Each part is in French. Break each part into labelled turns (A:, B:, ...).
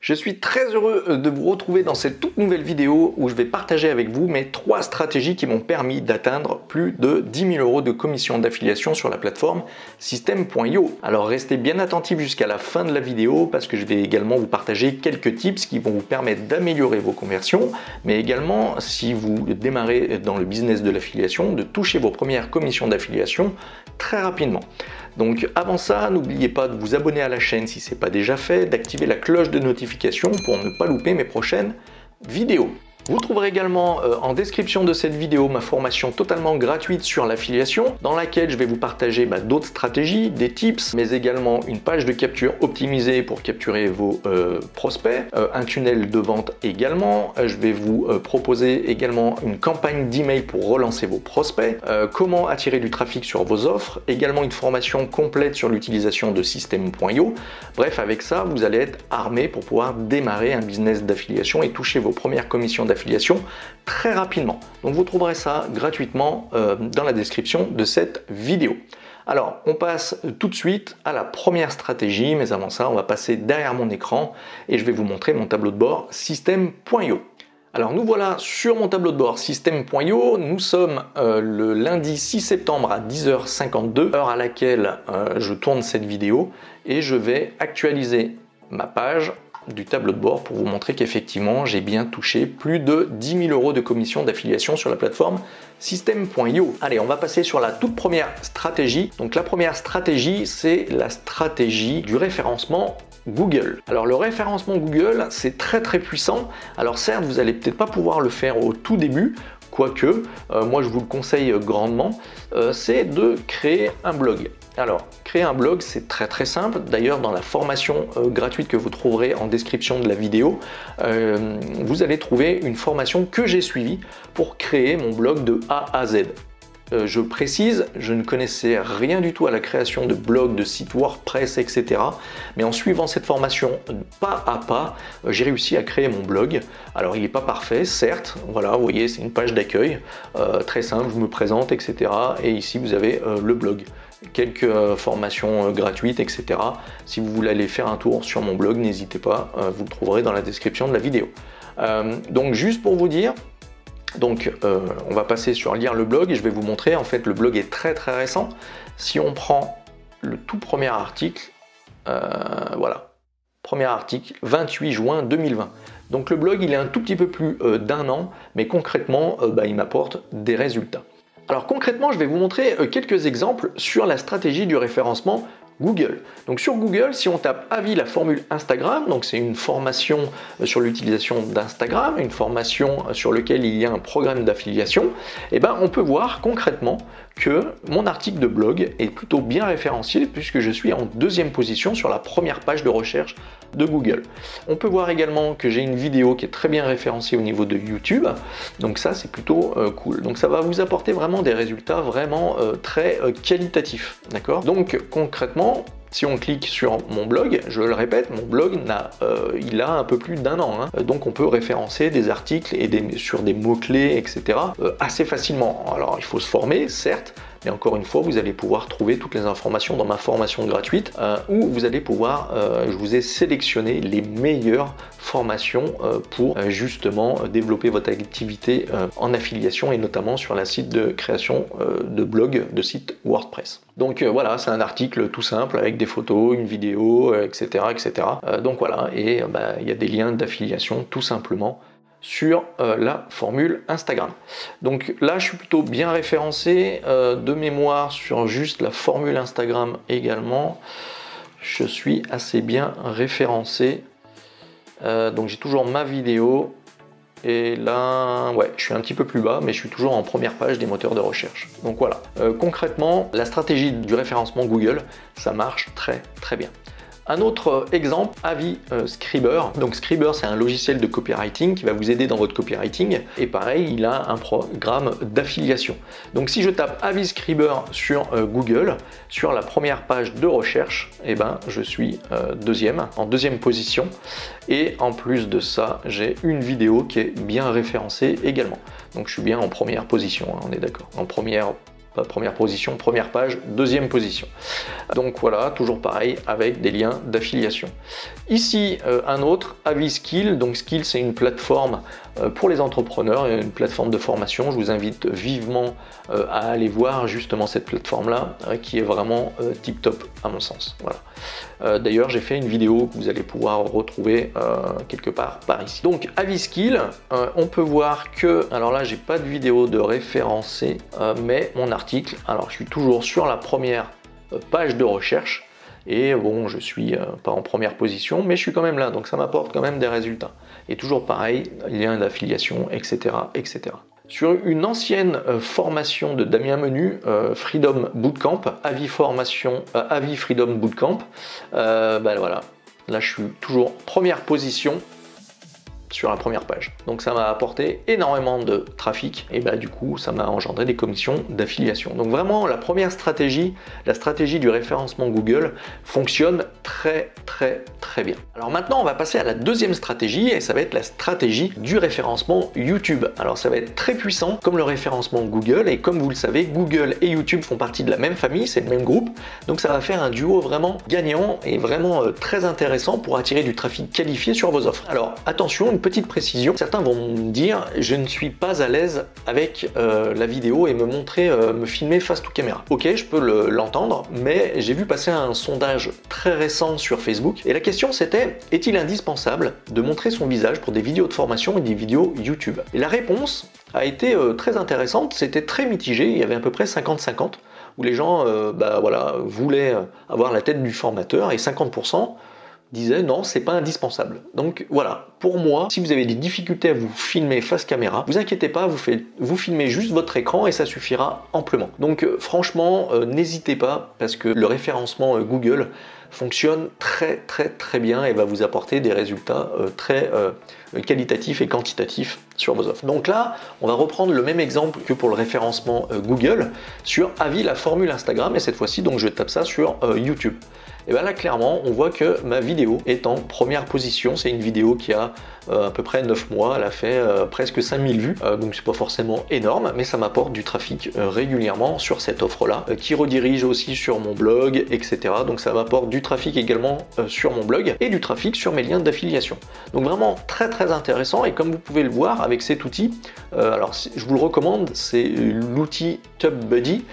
A: Je suis très heureux de vous retrouver dans cette toute nouvelle vidéo où je vais partager avec vous mes 3 stratégies qui m'ont permis d'atteindre plus de 10 000 € de commission d'affiliation sur la plateforme Systeme.io. Alors restez bien attentifs jusqu'à la fin de la vidéo parce que je vais également vous partager quelques tips qui vont vous permettre d'améliorer vos conversions, mais également si vous démarrez dans le business de l'affiliation, de toucher vos premières commissions d'affiliation très rapidement. Donc avant ça, n'oubliez pas de vous abonner à la chaîne si ce n'est pas déjà fait, d'activer la cloche de notification pour ne pas louper mes prochaines vidéos. Vous trouverez également en description de cette vidéo ma formation totalement gratuite sur l'affiliation dans laquelle je vais vous partager d'autres stratégies, des tips, mais également une page de capture optimisée pour capturer vos prospects, un tunnel de vente également. Je vais vous proposer également une campagne d'email pour relancer vos prospects, comment attirer du trafic sur vos offres, également une formation complète sur l'utilisation de Systeme.io. Bref, avec ça, vous allez être armé pour pouvoir démarrer un business d'affiliation et toucher vos premières commissions d'affiliation très rapidement. Donc vous trouverez ça gratuitement dans la description de cette vidéo. Alors on passe tout de suite à la première stratégie, mais avant ça on va passer derrière mon écran et je vais vous montrer mon tableau de bord Systeme.io. Alors nous voilà sur mon tableau de bord Systeme.io, nous sommes le lundi 6 septembre à 10h52, heure à laquelle je tourne cette vidéo, et je vais actualiser ma page du tableau de bord pour vous montrer qu'effectivement j'ai bien touché plus de 10 000 € de commission d'affiliation sur la plateforme Systeme.io. Allez, on va passer sur la toute première stratégie. Donc la première stratégie, c'est la stratégie du référencement Google. Alors le référencement Google, c'est très puissant. Alors certes, vous allez peut-être pas pouvoir le faire au tout début, quoique, moi je vous le conseille grandement, c'est de créer un blog. Alors, créer un blog, c'est très simple. D'ailleurs, dans la formation gratuite que vous trouverez en description de la vidéo, vous allez trouver une formation que j'ai suivie pour créer mon blog de A à Z. Je précise, je ne connaissais rien du tout à la création de blogs, de sites WordPress, etc. Mais en suivant cette formation pas à pas, j'ai réussi à créer mon blog. Alors il n'est pas parfait, certes, voilà, vous voyez, c'est une page d'accueil, très simple, je me présente, etc. Et ici vous avez le blog. Quelques formations gratuites, etc. Si vous voulez aller faire un tour sur mon blog, n'hésitez pas, vous le trouverez dans la description de la vidéo. Donc juste pour vous dire, on va passer sur lire le blog et je vais vous montrer. En fait, le blog est très récent. Si on prend le tout premier article, voilà, premier article, 28 juin 2020. Donc le blog, il est un tout petit peu plus d'un an, mais concrètement, il m'apporte des résultats. Alors concrètement, je vais vous montrer quelques exemples sur la stratégie du référencement Google. Donc sur Google, si on tape avis la formule Instagram, donc c'est une formation sur l'utilisation d'Instagram, une formation sur laquelle il y a un programme d'affiliation, et on peut voir concrètement que mon article de blog est plutôt bien référencié puisque je suis en 2e position sur la première page de recherche de Google. On peut voir également que j'ai une vidéo qui est très bien référenciée au niveau de YouTube, donc ça c'est plutôt cool. Donc ça va vous apporter vraiment des résultats vraiment très qualitatifs, d'accord? Donc concrètement, si on clique sur mon blog, je le répète, mon blog il a un peu plus d'un an, donc on peut référencer des articles et sur des mots-clés, etc. Assez facilement. Alors il faut se former, certes, mais encore une fois, vous allez pouvoir trouver toutes les informations dans ma formation gratuite où vous allez pouvoir, je vous ai sélectionné les meilleures formations pour justement développer votre activité en affiliation et notamment sur la site de création de blog, de site WordPress. Donc voilà, c'est un article tout simple avec des photos, une vidéo, etc. Donc voilà, et il y a des liens d'affiliation tout simplement sur la formule Instagram. Donc là, je suis plutôt bien référencé de mémoire sur juste la formule Instagram également. Je suis assez bien référencé. Donc j'ai toujours ma vidéo. Et là, ouais, je suis un petit peu plus bas, mais je suis toujours en première page des moteurs de recherche. Donc voilà, concrètement, la stratégie du référencement Google, ça marche très bien. Un autre exemple, Avi Scriber. Donc Scriber, c'est un logiciel de copywriting qui va vous aider dans votre copywriting. Et pareil, il a un programme d'affiliation. Donc si je tape Avi Scriber sur Google, sur la première page de recherche, je suis en deuxième position. Et en plus de ça, j'ai une vidéo qui est bien référencée également. Donc je suis bien en première position, on est d'accord. En première pas première position, première page, deuxième position. Donc voilà, toujours pareil avec des liens d'affiliation. Ici, un autre, Aviskill. Donc Skill, c'est une plateforme pour les entrepreneurs, une plateforme de formation. Je vous invite vivement à aller voir justement cette plateforme-là, qui est vraiment tip top à mon sens. Voilà. D'ailleurs, j'ai fait une vidéo que vous allez pouvoir retrouver quelque part par ici. Donc Aviskill, on peut voir que, alors là, j'ai pas de vidéo de référencé, mais mon article, alors je suis toujours sur la première page de recherche. Et bon, je suis pas en première position, mais je suis quand même là, donc ça m'apporte quand même des résultats. Et toujours pareil, lien d'affiliation, etc., etc. Sur une ancienne formation de Damien Menu, Freedom Bootcamp, Avis Freedom Bootcamp, voilà, là je suis toujours première position sur la première page. Donc ça m'a apporté énormément de trafic et du coup ça m'a engendré des commissions d'affiliation. Donc vraiment la première stratégie, la stratégie du référencement Google fonctionne très bien. Alors maintenant on va passer à la deuxième stratégie et ça va être la stratégie du référencement YouTube. Alors ça va être très puissant comme le référencement Google et comme vous le savez, Google et YouTube font partie de la même famille, c'est le même groupe. Donc ça va faire un duo vraiment gagnant et vraiment très intéressant pour attirer du trafic qualifié sur vos offres. Alors attention, une petite précision, certains vont me dire je ne suis pas à l'aise avec la vidéo et me filmer face to caméra. Ok, je peux l'entendre, mais j'ai vu passer un sondage très récent sur Facebook et la question c'était est-il indispensable de montrer son visage pour des vidéos de formation et des vidéos YouTube? Et la réponse a été très intéressante, c'était très mitigé, il y avait à peu près 50-50 où les gens voulaient avoir la tête du formateur et 50% disait non, c'est pas indispensable. Donc voilà, pour moi, si vous avez des difficultés à vous filmer face caméra, vous inquiétez pas, vous filmez juste votre écran et ça suffira amplement. Donc franchement, n'hésitez pas parce que le référencement Google fonctionne très bien et va vous apporter des résultats très qualitatifs et quantitatifs sur vos offres. Donc là, on va reprendre le même exemple que pour le référencement Google sur Avis la formule Instagram et cette fois-ci, donc je tape ça sur YouTube. Et bien là, clairement, on voit que ma vidéo est en première position. C'est une vidéo qui a à peu près 9 mois. Elle a fait presque 5000 vues. Donc, c'est pas forcément énorme, mais ça m'apporte du trafic régulièrement sur cette offre-là, qui redirige aussi sur mon blog, etc. Donc, ça m'apporte du trafic également sur mon blog et du trafic sur mes liens d'affiliation. Donc, vraiment très intéressant. Et comme vous pouvez le voir avec cet outil, alors je vous le recommande, c'est l'outil TubBuddy.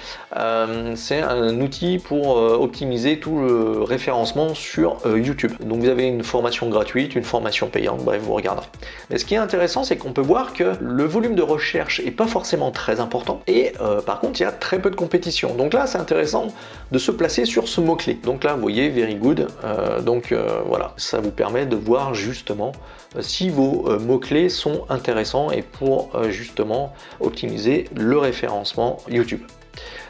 A: C'est un outil pour optimiser tout le référencement sur YouTube. Donc vous avez une formation gratuite, une formation payante, bref, vous regarderez. Mais ce qui est intéressant, c'est qu'on peut voir que le volume de recherche est pas forcément très important et par contre, il y a très peu de compétition. Donc là, c'est intéressant de se placer sur ce mot-clé. Donc là, vous voyez, very good. Voilà, ça vous permet de voir justement si vos mots-clés sont intéressants et pour justement optimiser le référencement YouTube.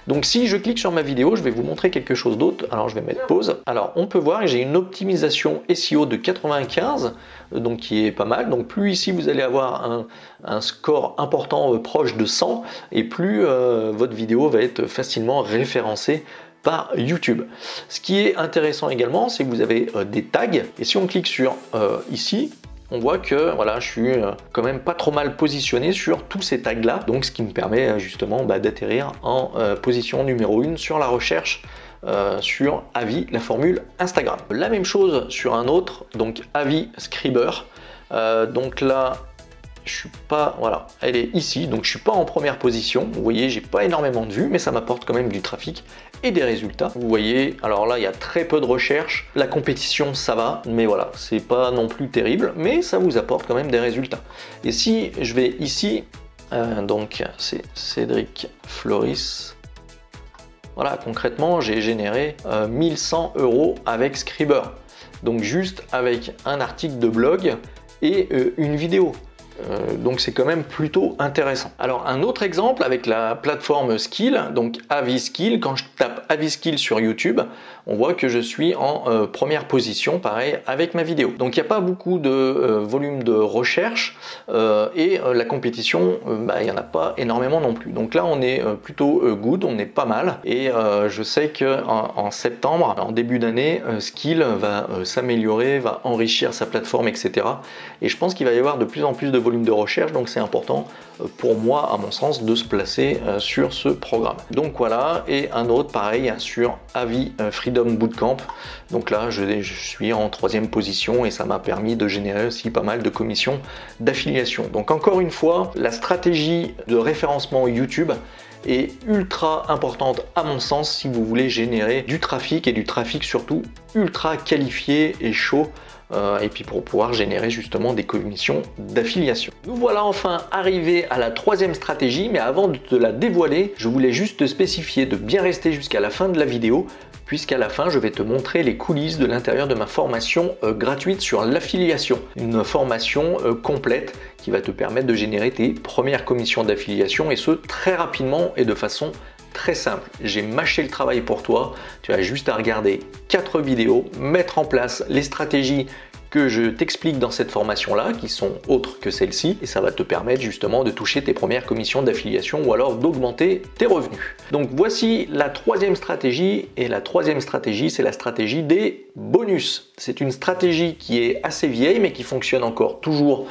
A: Donc si je clique sur ma vidéo, je vais vous montrer quelque chose d'autre. Alors je vais mettre pause. Alors on peut voir que j'ai une optimisation SEO de 95, donc qui est pas mal. Donc plus ici vous allez avoir un score important proche de 100 et plus votre vidéo va être facilement référencée par YouTube. Ce qui est intéressant également, c'est que vous avez des tags et si on clique sur ici, on voit que voilà, je suis quand même pas trop mal positionné sur tous ces tags là, donc ce qui me permet justement d'atterrir en position numéro 1 sur la recherche sur Avis, la formule Instagram. La même chose sur un autre, donc Avis Scriber. Donc là, je suis pas, voilà, elle est ici, donc je suis pas en première position. Vous voyez, j'ai pas énormément de vues, mais ça m'apporte quand même du trafic et des résultats. Vous voyez, alors là, il y a très peu de recherche. La compétition, ça va, mais voilà, c'est pas non plus terrible, mais ça vous apporte quand même des résultats. Et si je vais ici, donc c'est Cédric Floris. Voilà, concrètement, j'ai généré 1100 € avec Scriber. Donc juste avec un article de blog et une vidéo. Donc c'est quand même plutôt intéressant. Alors un autre exemple avec la plateforme Skill, donc Aviskill, quand je tape Aviskill sur YouTube, on voit que je suis en première position, pareil, avec ma vidéo. Donc il n'y a pas beaucoup de volume de recherche et la compétition, il n'y en a pas énormément non plus. Donc là on est plutôt good, on est pas mal et je sais qu'en septembre, en début d'année, Skill va s'améliorer, va enrichir sa plateforme, etc. Et je pense qu'il va y avoir de plus en plus de volume de recherche, donc c'est important pour moi, à mon sens, de se placer sur ce programme. Donc voilà, et un autre pareil sur Avi Freedom Bootcamp. Donc là, je suis en 3e position et ça m'a permis de générer aussi pas mal de commissions d'affiliation. Donc encore une fois, la stratégie de référencement YouTube est ultra importante à mon sens si vous voulez générer du trafic, et du trafic surtout ultra qualifié et chaud, et puis pour pouvoir générer justement des commissions d'affiliation. Nous voilà enfin arrivés à la 3e stratégie, mais avant de te la dévoiler, je voulais juste te spécifier de bien rester jusqu'à la fin de la vidéo, puisqu'à la fin je vais te montrer les coulisses de l'intérieur de ma formation gratuite sur l'affiliation. Une formation complète qui va te permettre de générer tes premières commissions d'affiliation, et ce très rapidement et de façon très simple. J'ai mâché le travail pour toi, tu as juste à regarder 4 vidéos, mettre en place les stratégies que je t'explique dans cette formation-là, qui sont autres que celle-ci, et ça va te permettre justement de toucher tes premières commissions d'affiliation ou alors d'augmenter tes revenus. Donc voici la 3e stratégie, et la 3e stratégie, c'est la stratégie des bonus. C'est une stratégie qui est assez vieille, mais qui fonctionne encore toujours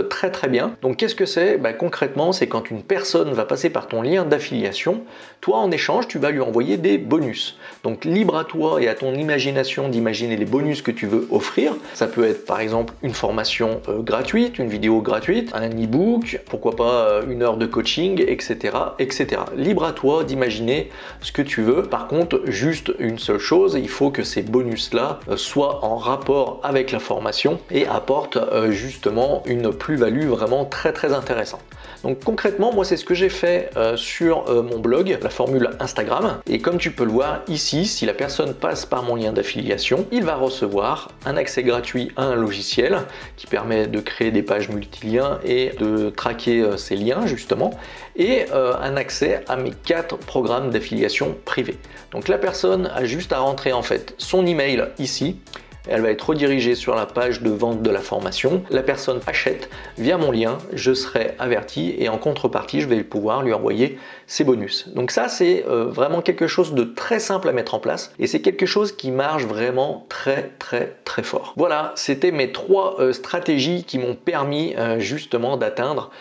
A: très très bien. Donc qu'est-ce que c'est? Concrètement, c'est quand une personne va passer par ton lien d'affiliation, toi en échange, tu vas lui envoyer des bonus. Donc libre à toi et à ton imagination d'imaginer les bonus que tu veux offrir. Ça peut être par exemple une formation gratuite, une vidéo gratuite, un e-book, pourquoi pas 1 heure de coaching, etc., etc. Libre à toi d'imaginer ce que tu veux. Par contre, juste une seule chose, il faut que ces bonus-là soient en rapport avec la formation et apportent justement une plus-value vraiment très très intéressante. Donc concrètement, moi c'est ce que j'ai fait sur mon blog, la formule Instagram. Et comme tu peux le voir ici, si la personne passe par mon lien d'affiliation, il va recevoir un accès gratuit à un logiciel qui permet de créer des pages multiliens et de traquer ces liens justement, et un accès à mes 4 programmes d'affiliation privés. Donc la personne a juste à rentrer en fait son email ici. Elle va être redirigée sur la page de vente de la formation. La personne achète via mon lien, je serai averti, et en contrepartie, je vais pouvoir lui envoyer ses bonus. Donc ça, c'est vraiment quelque chose de très simple à mettre en place, et c'est quelque chose qui marche vraiment très très très fort. Voilà, c'était mes 3 stratégies qui m'ont permis justement d'atteindre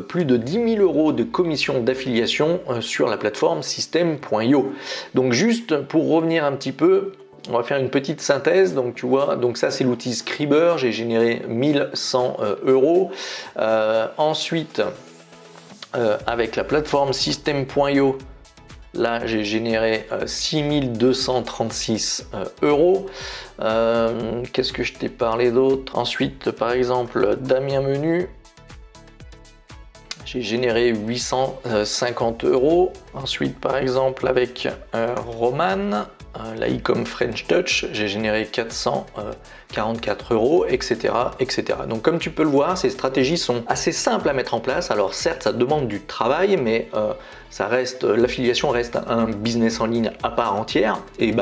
A: plus de 10 000 € de commission d'affiliation sur la plateforme System.io. Donc juste pour revenir un petit peu, on va faire une petite synthèse. Donc tu vois, donc ça c'est l'outil Scriber, j'ai généré 1100 €. Ensuite, avec la plateforme System.io, là j'ai généré 6236 €. Qu'est-ce que je t'ai parlé d'autre? Ensuite, par exemple, Damien Menu, j'ai généré 850 €. Ensuite, par exemple, avec Roman, la e-com French Touch, j'ai généré 444 €, etc., etc. Donc comme tu peux le voir, ces stratégies sont assez simples à mettre en place. Alors certes, ça demande du travail, mais l'affiliation reste un business en ligne à part entière. Et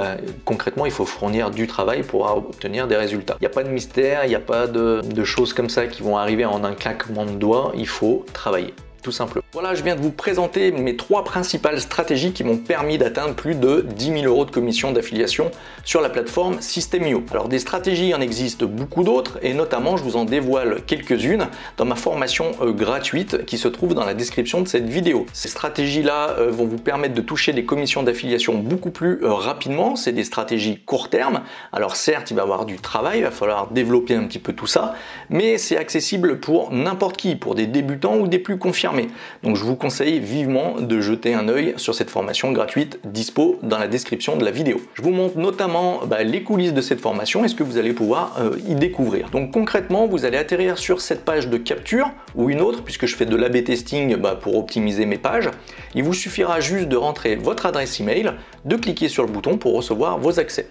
A: concrètement, il faut fournir du travail pour obtenir des résultats. Il n'y a pas de mystère, il n'y a pas de choses comme ça qui vont arriver en un claquement de doigts. Il faut travailler, tout simplement. Voilà, je viens de vous présenter mes 3 principales stratégies qui m'ont permis d'atteindre plus de 10 000 € de commission d'affiliation sur la plateforme System.io. Alors des stratégies, il en existe beaucoup d'autres, et notamment je vous en dévoile quelques-unes dans ma formation gratuite qui se trouve dans la description de cette vidéo. Ces stratégies-là vont vous permettre de toucher des commissions d'affiliation beaucoup plus rapidement. C'est des stratégies court terme. Alors certes, il va y avoir du travail, il va falloir développer un petit peu tout ça, mais c'est accessible pour n'importe qui, pour des débutants ou des plus confirmés. Donc je vous conseille vivement de jeter un œil sur cette formation gratuite dispo dans la description de la vidéo. Je vous montre notamment les coulisses de cette formation et ce que vous allez pouvoir y découvrir. Donc concrètement, vous allez atterrir sur cette page de capture ou une autre, puisque je fais de l'A/B testing pour optimiser mes pages. Il vous suffira juste de rentrer votre adresse email, de cliquer sur le bouton pour recevoir vos accès.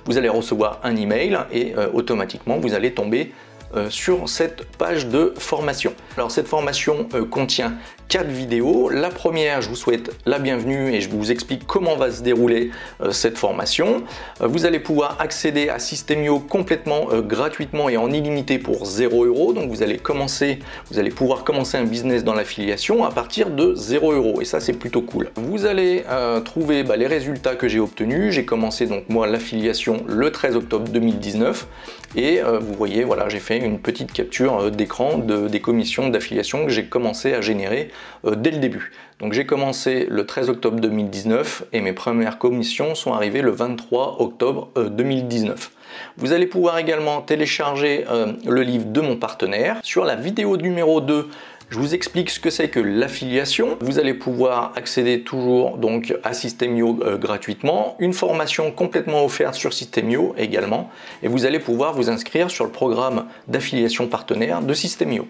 A: Vous allez recevoir un email et automatiquement vous allez tomber sur cette page de formation. Alors cette formation contient 4 vidéos. La première, je vous souhaite la bienvenue et je vous explique comment va se dérouler cette formation. Vous allez pouvoir accéder à System.io complètement gratuitement et en illimité pour 0 €. Donc vous allez pouvoir commencer un business dans l'affiliation à partir de 0 € et ça c'est plutôt cool. Vous allez trouver les résultats que j'ai obtenus. J'ai commencé donc moi l'affiliation le 13 octobre 2019 et vous voyez, voilà, j'ai fait une petite capture d'écran des commissions d'affiliation que j'ai commencé à générer dès le début. Donc j'ai commencé le 13 octobre 2019 et mes premières commissions sont arrivées le 23 octobre 2019. Vous allez pouvoir également télécharger le livre de mon partenaire. Sur la vidéo numéro 2, je vous explique ce que c'est que l'affiliation. Vous allez pouvoir accéder toujours donc à System.io gratuitement, une formation complètement offerte sur System.io également, et vous allez pouvoir vous inscrire sur le programme d'affiliation partenaire de System.io.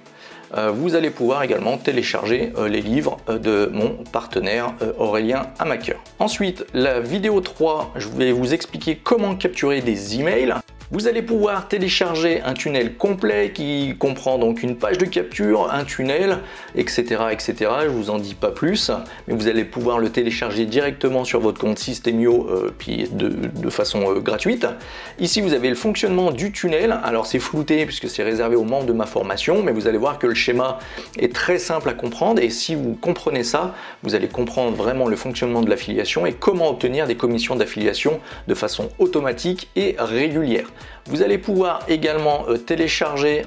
A: Vous allez pouvoir également télécharger les livres de mon partenaire Aurélien Amaker. Ensuite, la vidéo 3, je vais vous expliquer comment capturer des emails. Vous allez pouvoir télécharger un tunnel complet qui comprend donc une page de capture, un tunnel, etc. etc. Je vous en dis pas plus, mais vous allez pouvoir le télécharger directement sur votre compte System.io puis de façon gratuite. Ici, vous avez le fonctionnement du tunnel. Alors c'est flouté puisque c'est réservé aux membres de ma formation, mais vous allez voir que le schéma est très simple à comprendre et si vous comprenez ça, vous allez comprendre vraiment le fonctionnement de l'affiliation et comment obtenir des commissions d'affiliation de façon automatique et régulière. Vous allez pouvoir également télécharger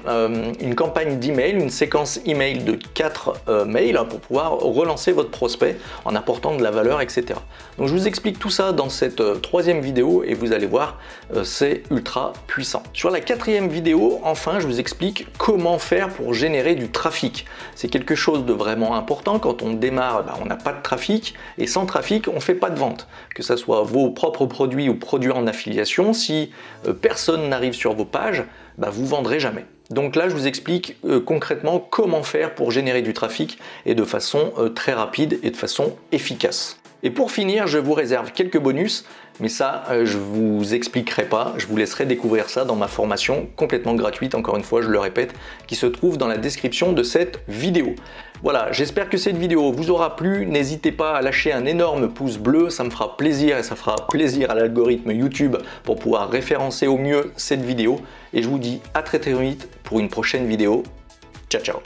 A: une campagne d'email, une séquence email de 4 mails pour pouvoir relancer votre prospect en apportant de la valeur, etc. Donc je vous explique tout ça dans cette 3e vidéo et vous allez voir, c'est ultra puissant. Sur la 4e vidéo, enfin, je vous explique comment faire pour générer du trafic. C'est quelque chose de vraiment important. Quand on démarre, on n'a pas de trafic et sans trafic, on ne fait pas de vente. Que ce soit vos propres produits ou produits en affiliation, si personne n'arrive sur vos pages, vous vendrez jamais. Donc là, je vous explique concrètement comment faire pour générer du trafic et de façon très rapide et de façon efficace. Et pour finir, je vous réserve quelques bonus, mais ça, je vous expliquerai pas, je vous laisserai découvrir ça dans ma formation complètement gratuite, encore une fois, je le répète, qui se trouve dans la description de cette vidéo. Voilà, j'espère que cette vidéo vous aura plu, n'hésitez pas à lâcher un énorme pouce bleu, ça me fera plaisir et ça fera plaisir à l'algorithme YouTube pour pouvoir référencer au mieux cette vidéo. Et je vous dis à très vite pour une prochaine vidéo. Ciao ciao.